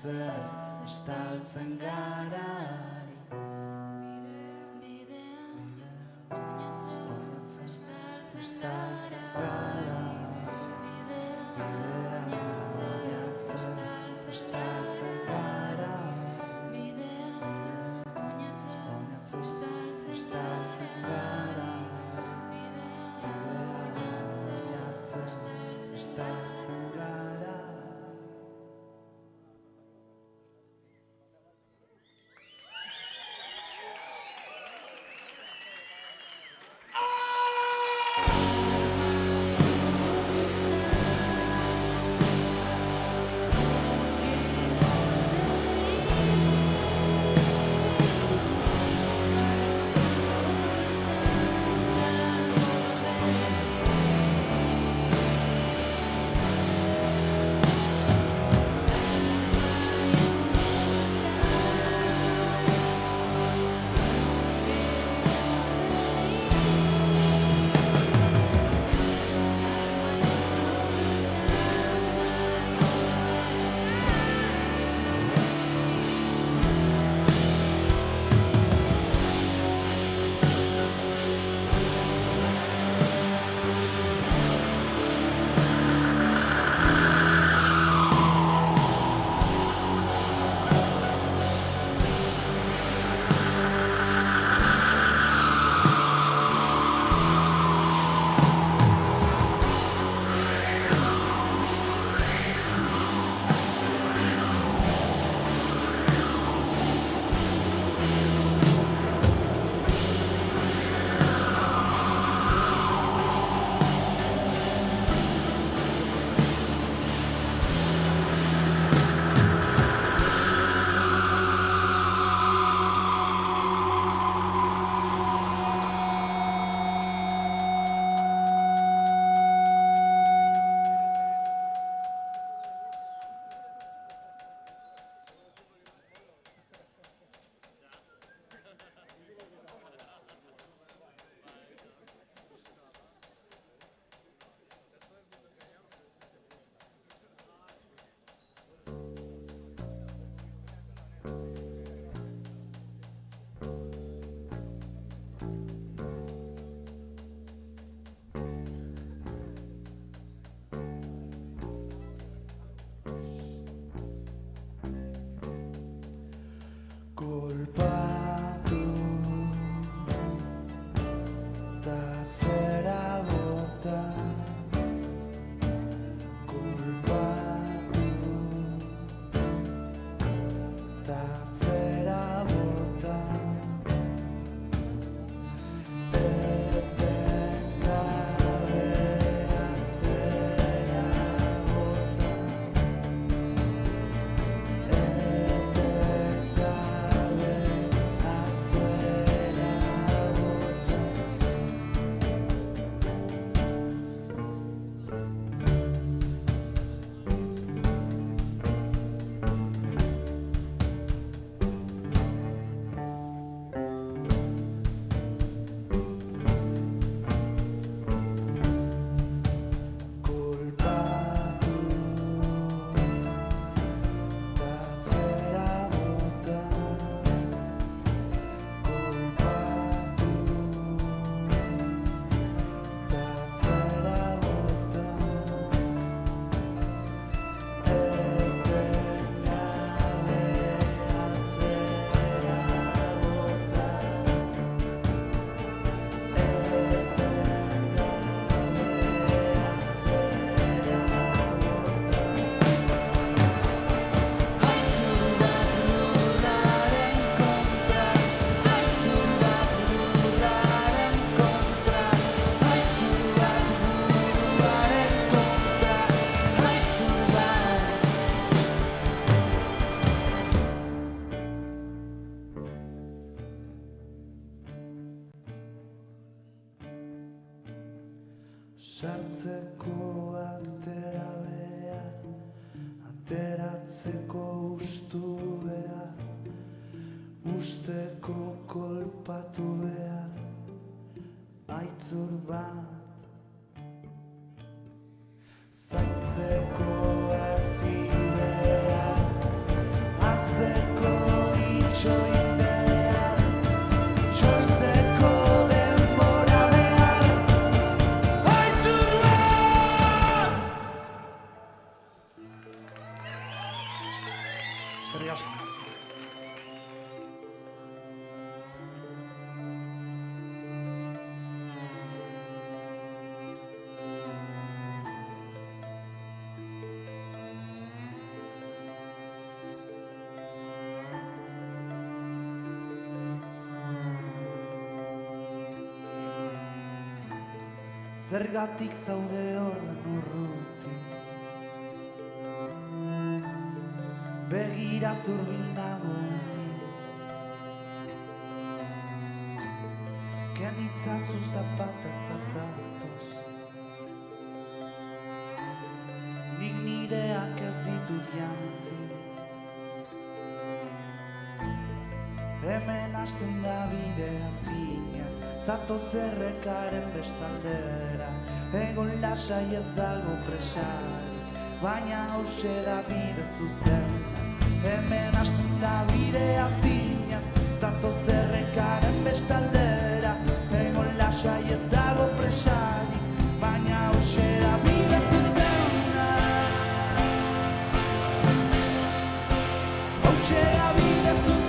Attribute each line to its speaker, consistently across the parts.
Speaker 1: oinatzez estaltzen gara. Kolpatu ta atzera bota, kolpatu ta atzera bota, etengabe atzera bota, sartzeko atera behar, ateratzeko ustu behar, usteko kolpatu behar, aitzur bat, zaintzeko hasi behar, Galtzeko itxoin behar, itxoiteko denbora behar, aitzur bat! Eskerrik asko. Zergatik zaude horren urruti, begira zurbil nagoen ni, kenitzazu zapatak ta zatoz, nik nireak ez ditut jantzi. Hemen hasten da bidea zinez, zatoz errekaren bestaldera, egon lasai ez dago presarik, baina hauxe da bide zuzena. Hemen hasten da bidea zinez, zatoz errekaren bestaldera, egon lasai ez dago presarik, baina hauxe da bide zuzena. Hauxe da bide zuzena.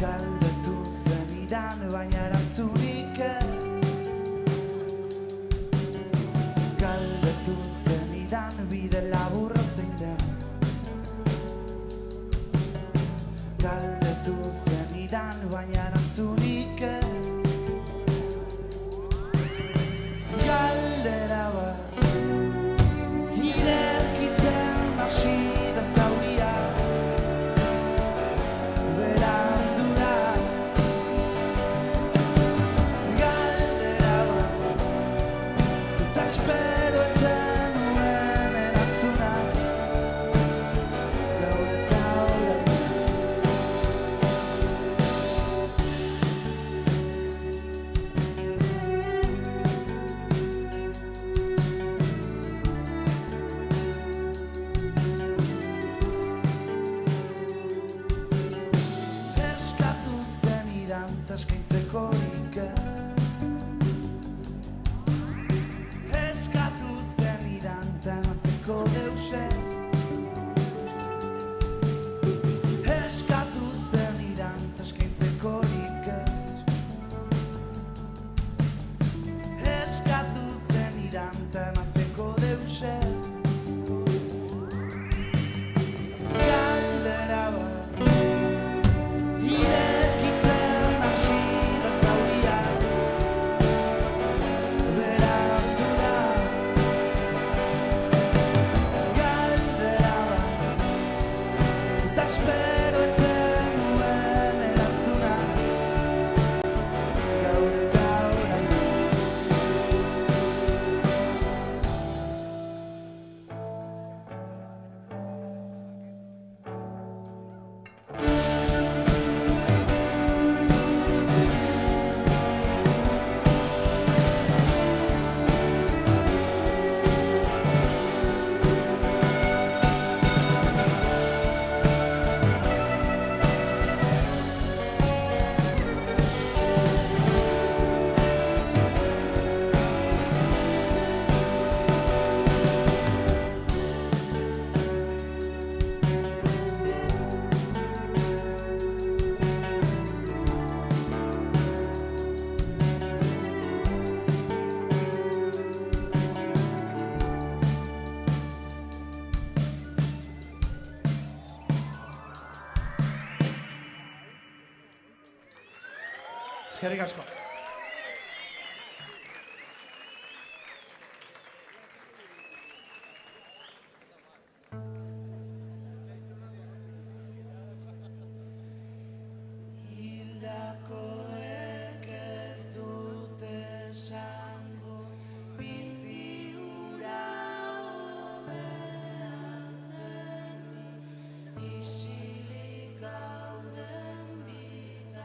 Speaker 1: Galdetu zenidan baina erantzunik ez. Galdetu zenidan bide laburra zein den. Galdetu zenidan baina erantzunik ez. Galdera bat irekitzen hasi da zauria. Berandu da. Galdera bat eta espero ez zenuen erantzuna. Gaur eta orain. Eskatu zenidan ta eskaintzekorik ez. Eskatu zenidan ta emateko deus ez. Eskatu zenidan ta eskaintzekorik ez. Eskatu zenidan ta emateko deus ez. Galdera bat irekitzen hasi da zauria. Berandu da. Galdera bat eta espero ez zenuen erantzuna. Gaur eta orain ez. Eskerrik asko. Hildakoek ez dute esango bizi hura hobea zenik. Isilik gauden bitartean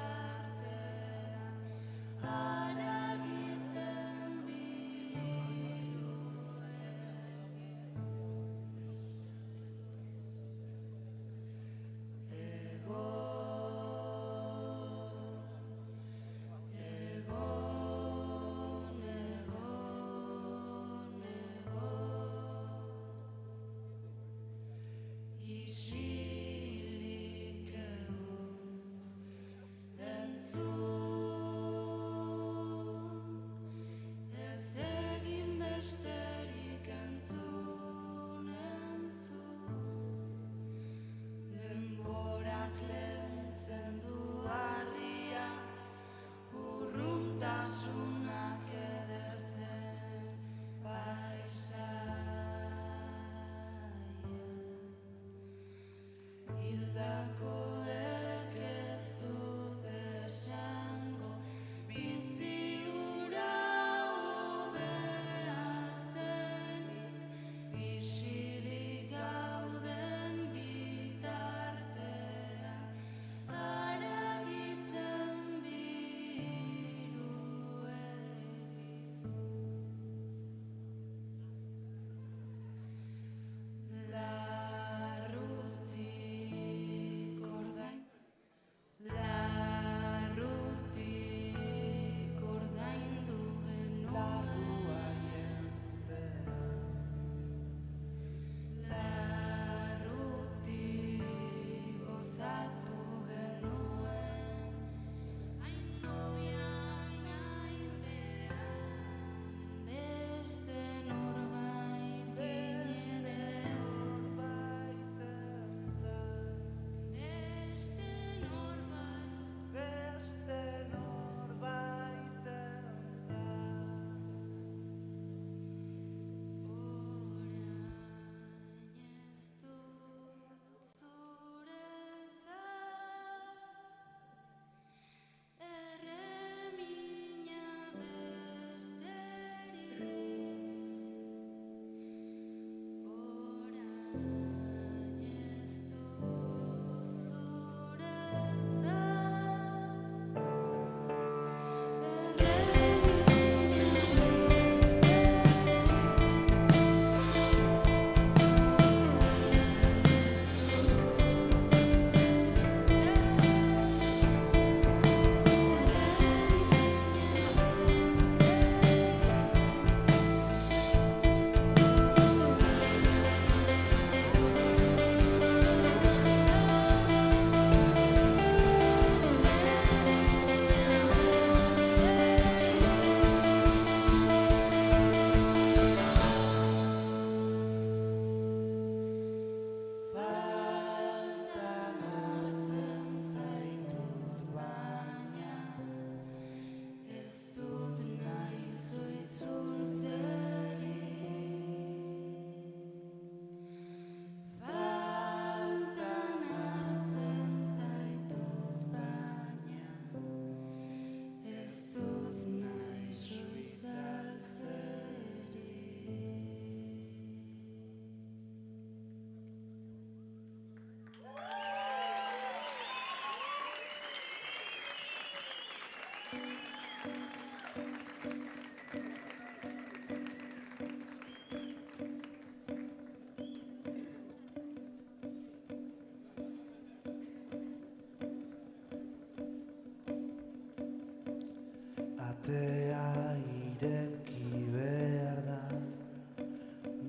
Speaker 1: Atea ireki behar da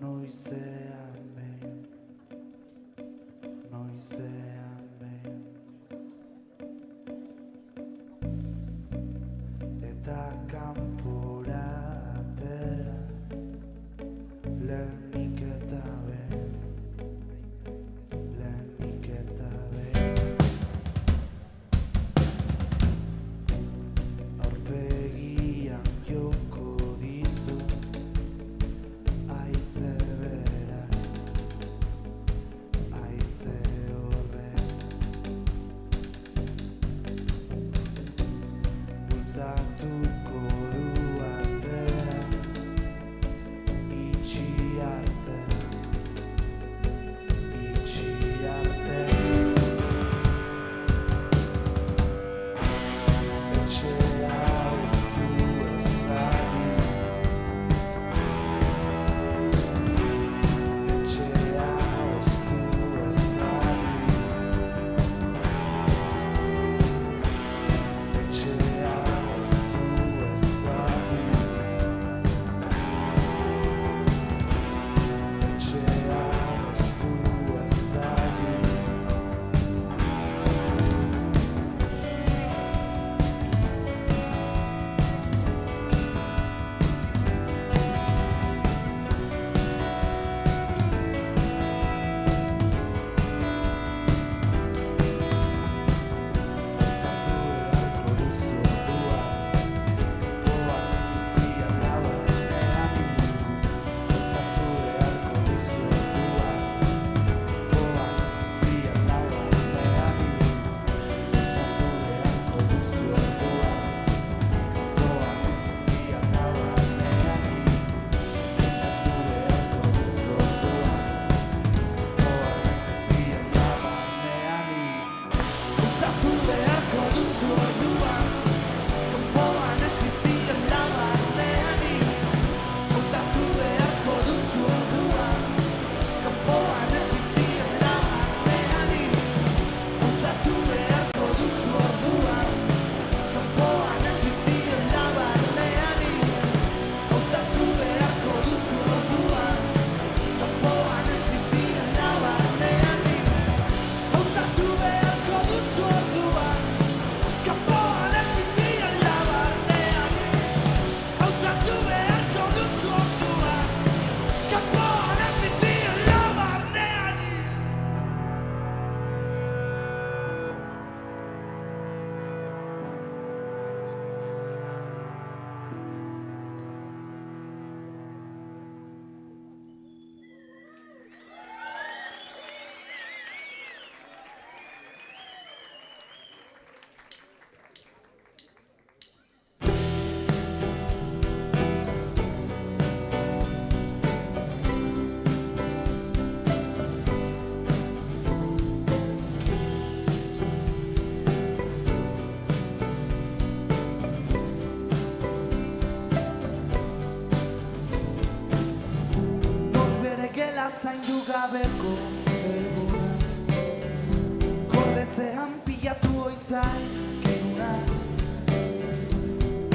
Speaker 1: noizean behin, noizean behin. Eta kanpora atera lehenik eta behin, lehenik eta behin. Aurpegian joko dizu haize bera, haize horrek. Bultzatuko du atera itxi arte, itxi arte. Etxea uztu ez dagi, etxea uztu ez dagi, etxea uztu ez dagi, etxea uztu ez dagi. Zaindu gabeko helbura, gordetzean pilatu oizaiz kenura,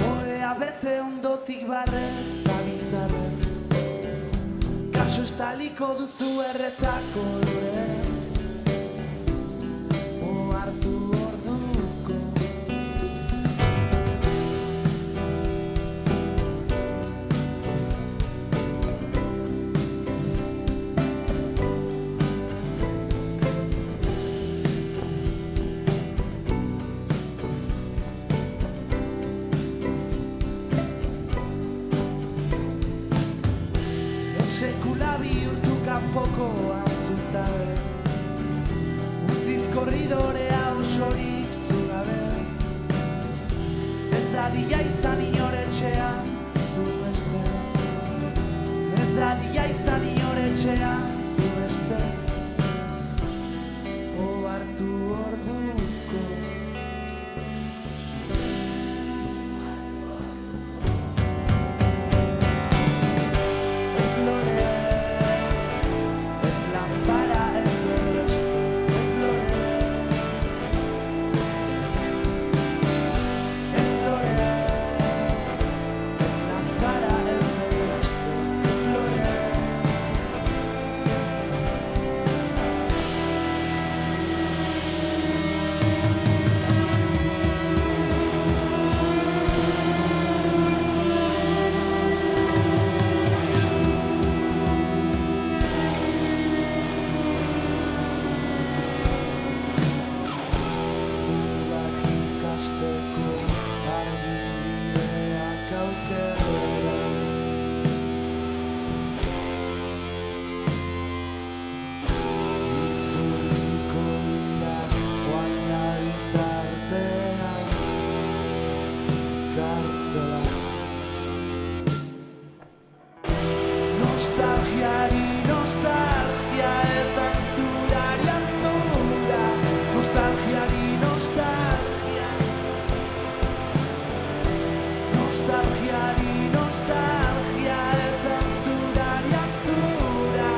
Speaker 1: ohea bete ondotik barreta bizarrez, kaso estaliko duzu erretako lorez, ohartu orduko. Sekula bihurtu kanpokoa zutabe, utziz korridorea osorik zugabe. Ez dadila izan inoretxean zu beste, ez dadila izan inoretxean zu beste, ohartu orduko. zela. Nostalgiari nostalgia eta anzturari anztura. Nostalgiari nostalgia. Nostalgiari nostalgia eta anzturari anztura.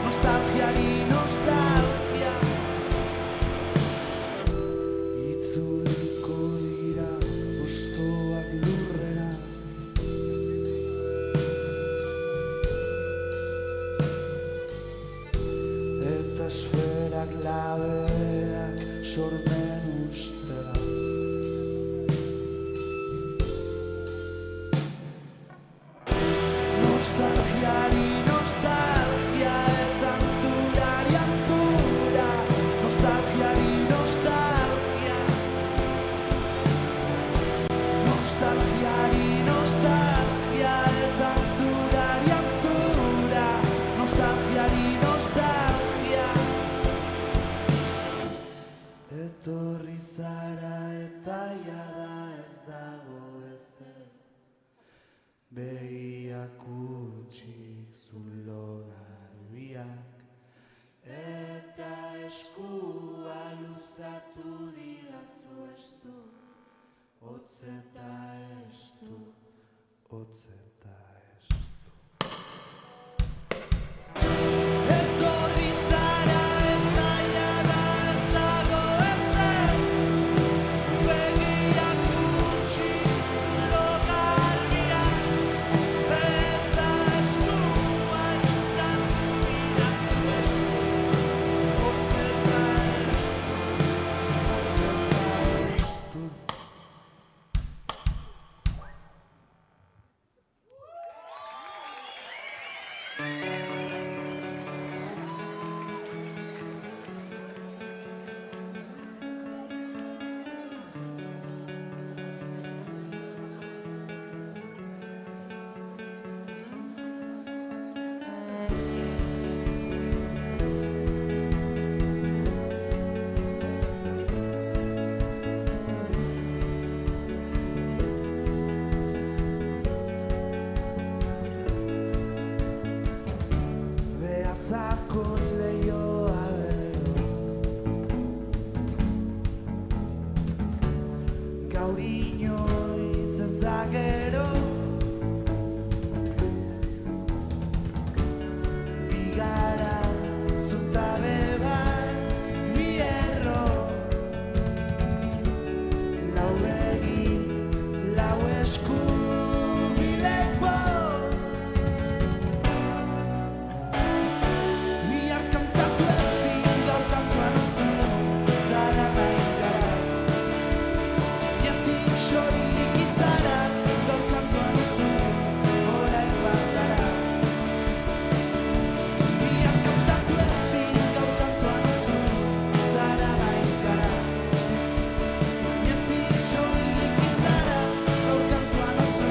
Speaker 1: Nostalgiari nostalgia. Itzuliko dira hostoak lurrera. Eta esferak labeak sormen ustera. Nostalgiari nostalgia eta anzturari anztura. Nostalgiari nostalgia. Nostalgiari nostalgia eta anzturari anztura. Nostalgiari nostalgia. Etorri zara eta jada ez dago ezer. Begiak utzi zulo garbiak eta eskua luzatu didazu estu. Hotz eta estu, hotz eta estu. Etorri zara eta jada ez dago ezer. Begiak utzi zulo garbiak eta eskua luzatu didazu estu. Hotz eta estu, hotz eta estu. Behatzakotz lehioa bero. Gaur inoiz ez da gero. Bigara zutabe bat, bi erro. Lau begi, lau esku, bi lepo. Bihar kantatu ezin, gaur kantuan oso, zara naiz gara. Biatik soilik izara, gaur kantuan oso, orain bat gara. Bihar kantatu ezin, gaur kantuan oso, zara naiz gara. Biatik soilik izara, gaur kantuan oso,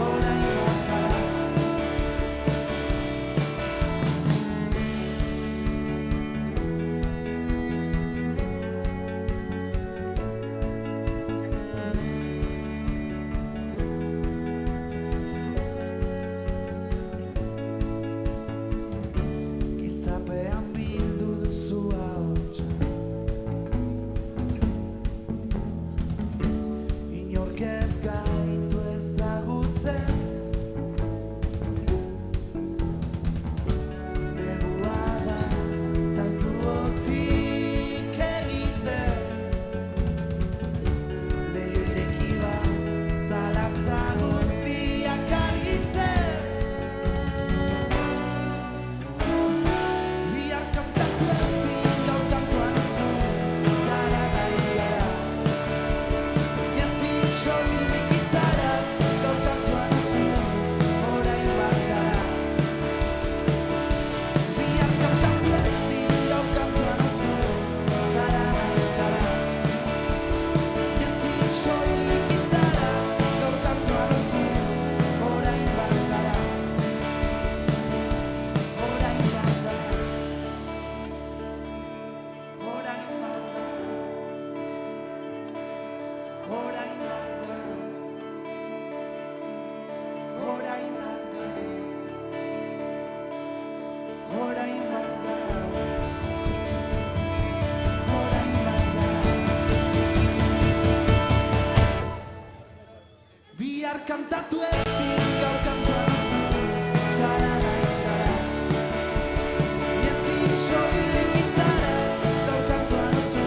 Speaker 1: orain bat gara. Giltzapean bildu duzu ahotsa. Inork ez gaitu ezagutzen. Negua da, ta ez du hotzik egiten. Leiho ireki bat, zalantza guztiak argitzen. Bihar kantatu ezin, gaur kantuan oso, zara naiz gara. Biatik soilik izara, gaur kantuan oso, orain bat gara. Bihar kantatu ezin, gaur kantuan oso, zara naiz gara. Biatik soilik izara, gaur kantuan oso, orain bat gara. Orain bat gara. Orain bat gara. Orain bat gara. orain bat gara, orain bat gara, orain bat gara. Bihar kantatu ezin, gaur kantua duzu, zara naiz gara. Miatik soilik izara, gaur kantua duzu,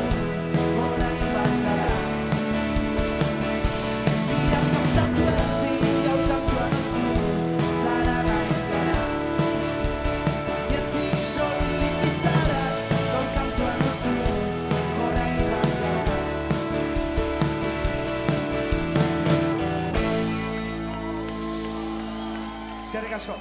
Speaker 1: orain bat gara. Bihar kantatu ezin, gaur kantua duzu, zara naiz gara. Miatik soilik izara, gaur kantua duzu, orain bat gara. Eskerrik asko.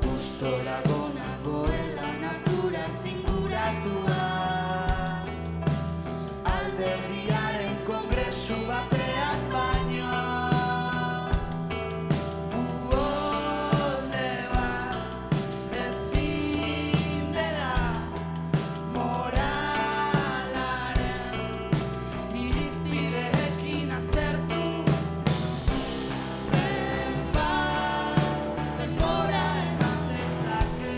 Speaker 1: Gustora nagoela naturaz inguratua, alderdiaren kongresu batean baino. Uholde bat ezin dela moralaren irizpideekin aztertu. Zenbat denbora eman dezake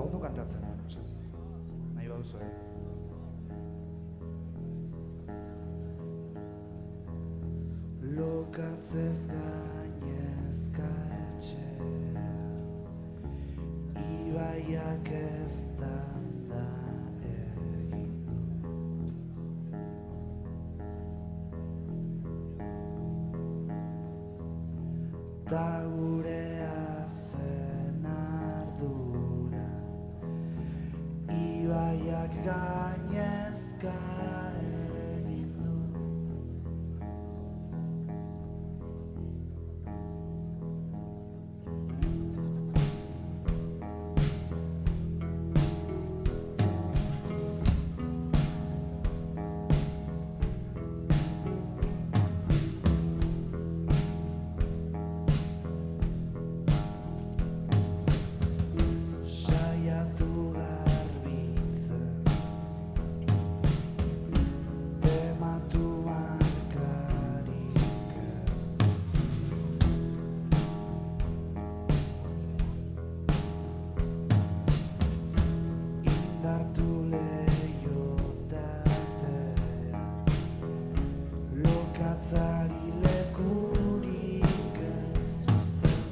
Speaker 1: lagundu kantatzen. Nahi baduzu, Lokatzez gainezka etxea, ibaiak ez da egin du. Ta gurea zen ardura, ibaiak gainezka egin du. Saiatu garbitzen, tematu markarik ez uzten. Indartu leihotatea, lokatzari lekurik ez uzten.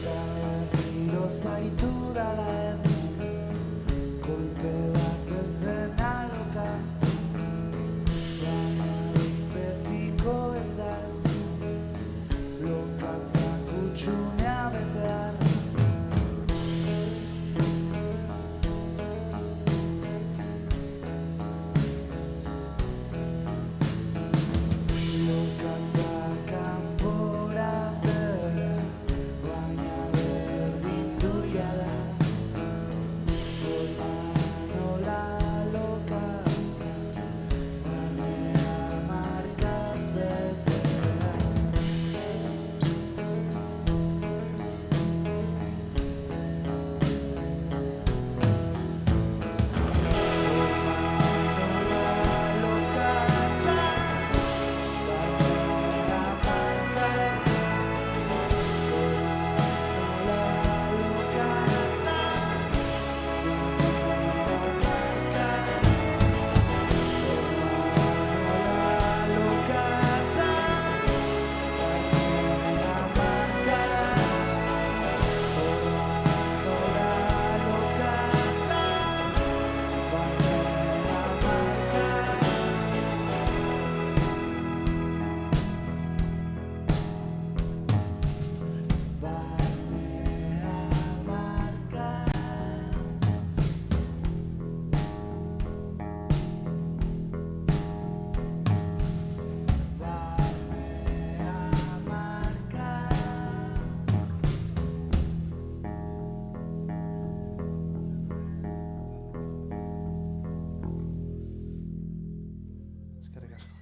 Speaker 1: Berriro zaitu dala hemen, kolpe bat ez dena lokazten, baina behin betiko ez da ez, lokatzak utxunea bete arren. Lokatzak kanpora atera, baina berdin du jada, horma nola lokatzak, barnea markaz betea. Eskerrik asko.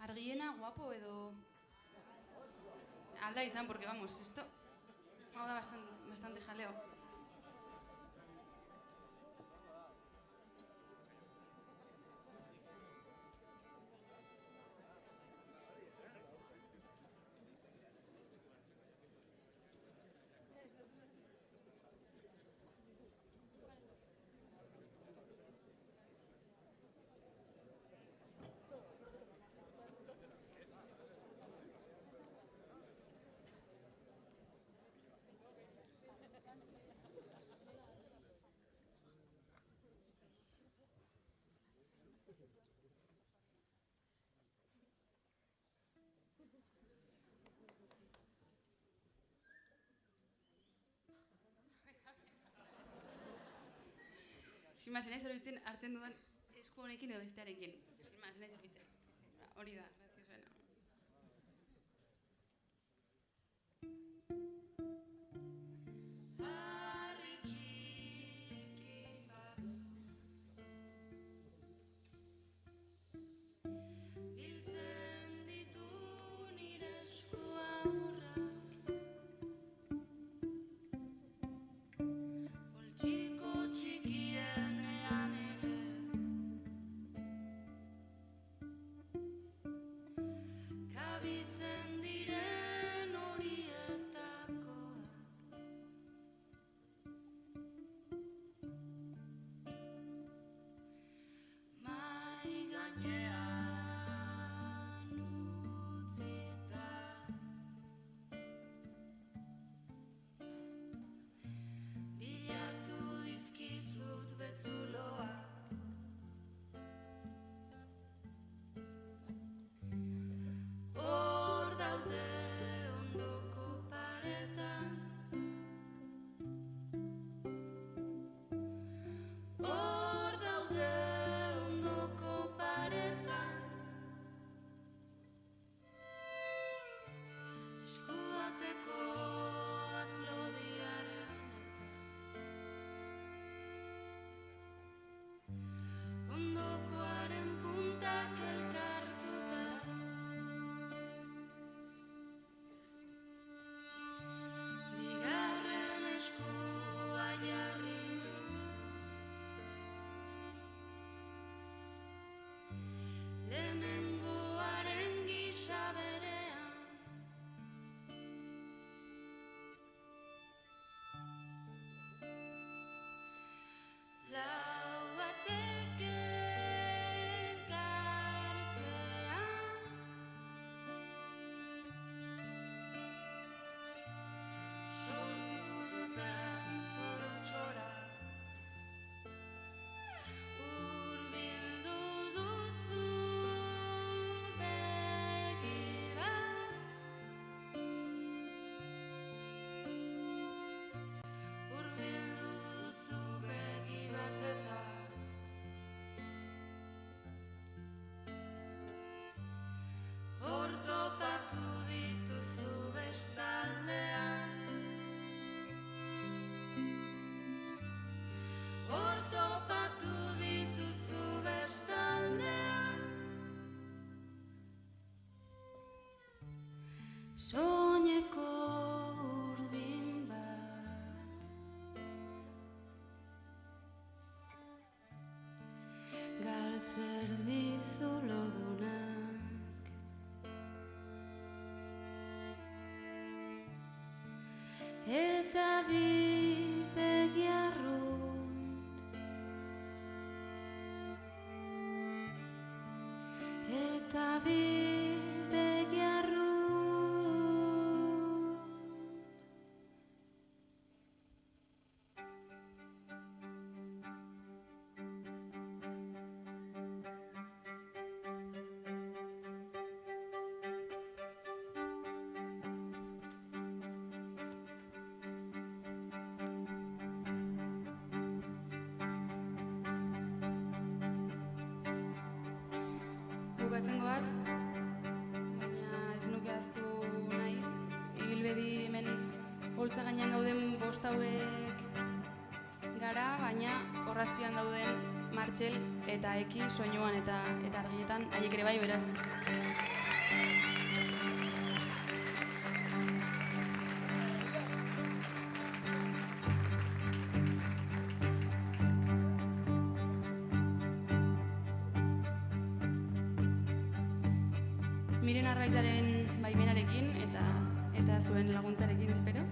Speaker 2: Argiena, guapo edo... Alda izan, porque vamos, esto... Hau da bastante jaleo. Eskima, zenaiz oroitzen hartzen dudan esku honekin edo bestearekin. Eskima, zenaiz oroitzen. Hori da, graziosoena.
Speaker 3: Soineko urdin bat galtzer dizu lodunak eta bi begi arrunt eta bi begi arrunt.
Speaker 2: Bukatzen goaz, baina ez nuke ahaztu nahi. Ibilbedi hemen holtza gainean gauden bost hauek gara, baina horrazpian dauden Martxel eta Eki soinuan eta argietan, haiek ere bai, beraz. Miren Arbaizaren baimenarekin eta zuen laguntzarekin, espero.